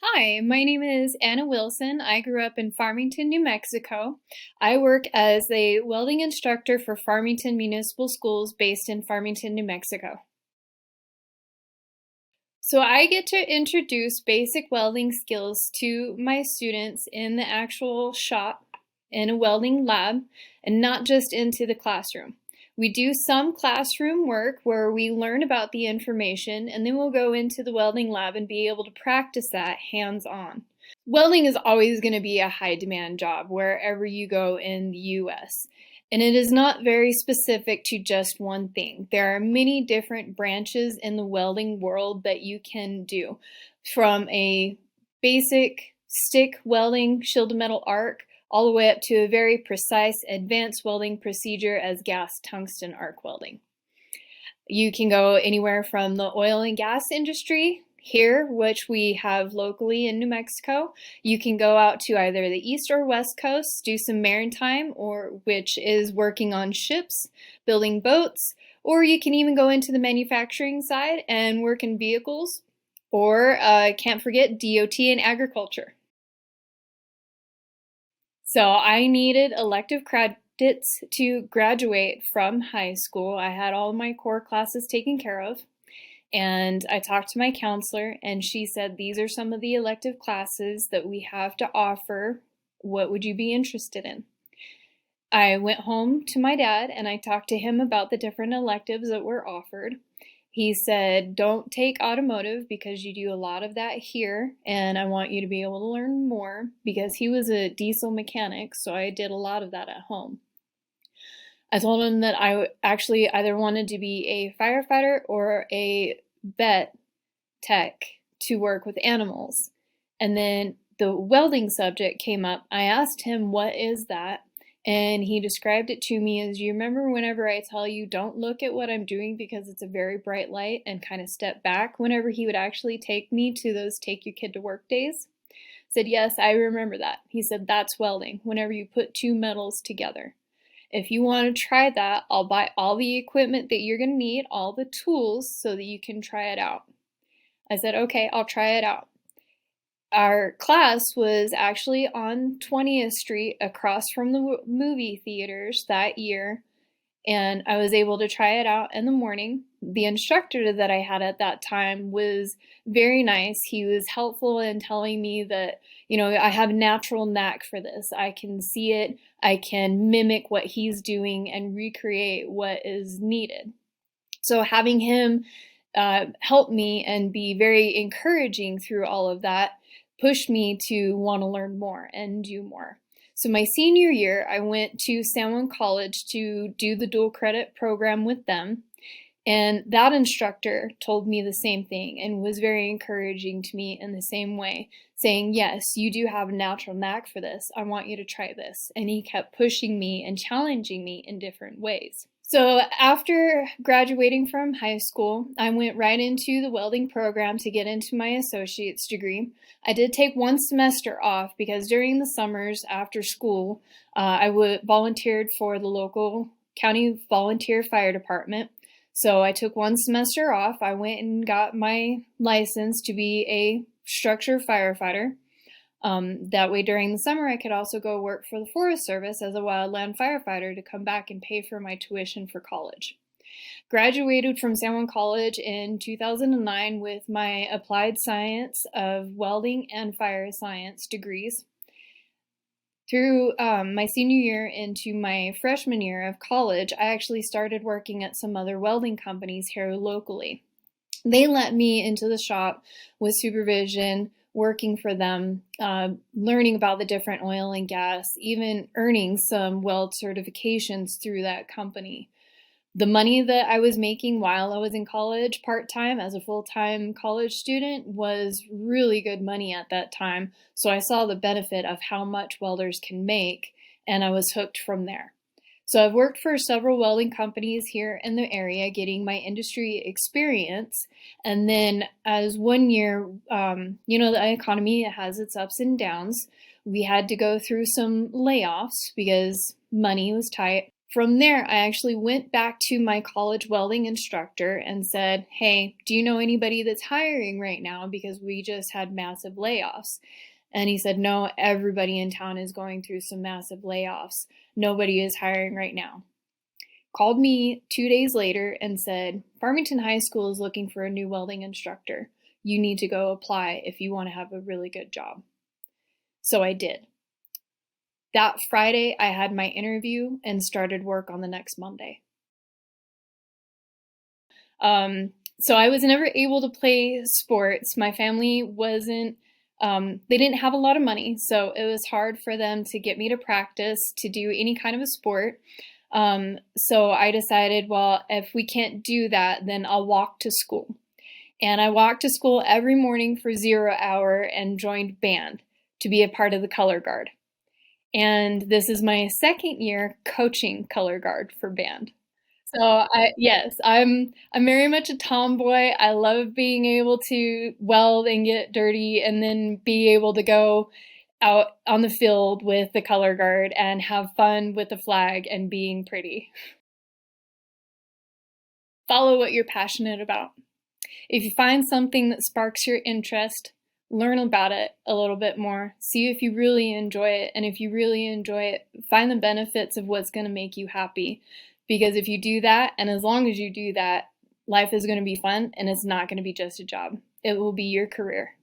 Hi, my name is Anna Wilson. I grew up in Farmington, New Mexico. I work as a welding instructor for Farmington Municipal Schools based in Farmington, New Mexico. So I get to introduce basic welding skills to my students in the actual shop in a welding lab and not just into the classroom. We do some classroom work where we learn about the information and then we'll go into the welding lab and be able to practice that hands-on. Welding is always going to be a high demand job wherever you go in the US. And it is not very specific to just one thing. There are many different branches in the welding world that you can do, from a basic stick welding shielded metal arc all the way up to a very precise advanced welding procedure as gas tungsten arc welding. You can go anywhere from the oil and gas industry here, which we have locally in New Mexico. You can go out to either the east or west coast, do some maritime, or which is working on ships, building boats, or you can even go into the manufacturing side and work in vehicles, or can't forget DOT and agriculture. So I needed elective credits to graduate from high school. I had all my core classes taken care of. And I talked to my counselor, and she said, these are some of the elective classes that we have to offer. What would you be interested in? I went home to my dad, and I talked to him about the different electives that were offered. He said, don't take automotive because you do a lot of that here, and I want you to be able to learn more because he was a diesel mechanic, so I did a lot of that at home. I told him that I actually either wanted to be a firefighter or a vet tech to work with animals. And then the welding subject came up. I asked him, what is that? And he described it to me as, you remember whenever I tell you don't look at what I'm doing because it's a very bright light, and kind of step back whenever he would actually take me to those take your kid to work days? I said, yes, I remember that. He said, that's welding, whenever you put two metals together. If you want to try that, I'll buy all the equipment that you're going to need, all the tools, so that you can try it out. I said, okay, I'll try it out. Our class was actually on 20th Street across from the movie theaters that year, and I was able to try it out in the morning. The instructor that I had at that time was very nice. He was helpful in telling me that, I have a natural knack for this. I can see it. I can mimic what he's doing and recreate what is needed. So having him help me and be very encouraging through all of that pushed me to want to learn more and do more. So my senior year, I went to San Juan College to do the dual credit program with them. And that instructor told me the same thing and was very encouraging to me in the same way, saying, yes, you do have a natural knack for this. I want you to try this. And he kept pushing me and challenging me in different ways. So after graduating from high school, I went right into the welding program to get into my associate's degree. I did take one semester off because during the summers after school, I volunteered for the local county volunteer fire department. So I took one semester off. I went and got my license to be a structure firefighter. That way during the summer I could also go work for the Forest Service as a wildland firefighter to come back and pay for my tuition for college. Graduated from San Juan College in 2009 with my applied science of welding and fire science degrees. Through my senior year into my freshman year of college, I actually started working at some other welding companies here locally. They let me into the shop with supervision, working for them, learning about the different oil and gas, even earning some weld certifications through that company. The money that I was making while I was in college part-time as a full-time college student was really good money at that time. So I saw the benefit of how much welders can make, and I was hooked from there. So I've worked for several welding companies here in the area, getting my industry experience. And then as one year, the economy has its ups and downs. We had to go through some layoffs because money was tight. From there, I actually went back to my college welding instructor and said, hey, do you know anybody that's hiring right now? Because we just had massive layoffs. And he said, no, everybody in town is going through some massive layoffs. Nobody is hiring right now. Called me 2 days later and said, Farmington High School is looking for a new welding instructor. You need to go apply if you want to have a really good job. So I did. That Friday, I had my interview and started work on the next Monday. So I was never able to play sports. My family wasn't, they didn't have a lot of money, so it was hard for them to get me to practice to do any kind of a sport. So I decided, well, if we can't do that, then I'll walk to school. And I walked to school every morning for 0 hour and joined band to be a part of the color guard. And this is my second year coaching color guard for band. So yes, I'm very much a tomboy. I love being able to weld and get dirty and then be able to go out on the field with the color guard and have fun with the flag and being pretty. Follow what you're passionate about. If you find something that sparks your interest, learn about it a little bit more. See if you really enjoy it. And if you really enjoy it, find the benefits of what's going to make you happy. Because if you do that, and as long as you do that, life is going to be fun and it's not going to be just a job. It will be your career.